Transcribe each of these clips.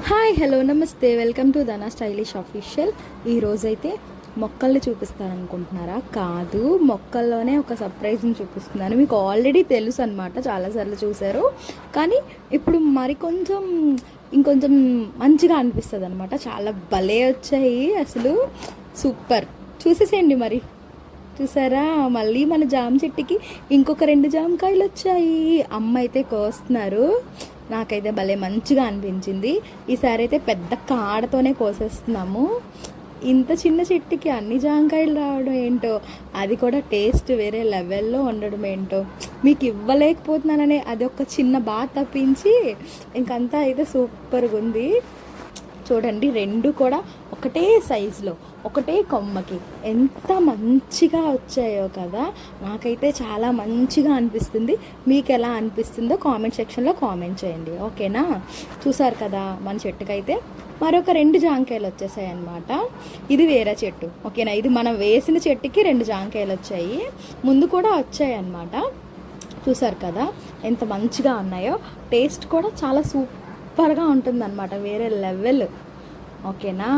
Hi hello నమస్తే welcome to Dhana stylish official. ఈరోజైతే మొక్కల్ని చూపిస్తారనుకుంటున్నారా? కాదు, మొక్కల్లోనే ఒక సర్ప్రైజ్ని చూపిస్తున్నాను. మీకు ఆల్రెడీ తెలుసు అనమాట, చాలాసార్లు చూశారు. కానీ ఇప్పుడు ఇంకొంచెం మంచిగా అనిపిస్తుంది అనమాట. చాలా భలే వచ్చాయి అసలు, సూపర్. చూసేసేయండి మరి. చూసారా, మళ్ళీ మన జామ చెట్టుకి ఇంకొక 2 జామకాయలు వచ్చాయి. అమ్మ అయితే కోస్తున్నారు. నాకైతే భలే మంచిగా అనిపించింది. ఈసారి అయితే పెద్ద కాడతోనే కోసేస్తున్నాము. ఇంత చిన్న చెట్టుకి అన్ని జామకాయలు రావడం ఏంటో, అది కూడా టేస్ట్ వేరే లెవెల్లో ఉండడం ఏంటో మీకు ఇవ్వలేకపోతున్నాననే అది ఒక చిన్న బాధ తప్పించి ఇంకంతా అయితే సూపర్గా ఉంది. చూడండి, 2 కూడా ఒకటే సైజులో ఒకటే కొమ్మకి ఎంత మంచిగా వచ్చాయో కదా. నాకైతే చాలా మంచిగా అనిపిస్తుంది. మీకు ఎలా అనిపిస్తుందో కామెంట్ సెక్షన్లో కామెంట్ చేయండి, ఓకేనా? చూసారు కదా, మన చెట్టుకైతే మరొక 2 జాంకాయలు వచ్చేసాయి అన్నమాట. ఇది వేరే చెట్టు, ఓకేనా? ఇది మనం వేసిన చెట్టుకి 2 జాంకాయలు వచ్చాయి. ముందు కూడా వచ్చాయి అన్నమాట. చూసారు కదా ఎంత మంచిగా ఉన్నాయో. టేస్ట్ కూడా చాలా సూపర్గా ఉంటుందన్నమాట, వేరే లెవెల్, ఓకేనా?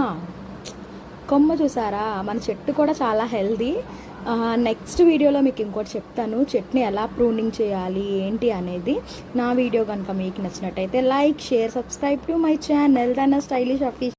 కొమ్మ చూసారా, మన చెట్టు కూడా చాలా హెల్దీ. నెక్స్ట్ వీడియోలో మీకు ఇంకోటి చెప్తాను, చెట్ని ఎలా ప్రూనింగ్ చేయాలి ఏంటి అనేది. నా వీడియో కనుక మీకు నచ్చినట్టయితే like, share, subscribe to my channel Dhana stylish official.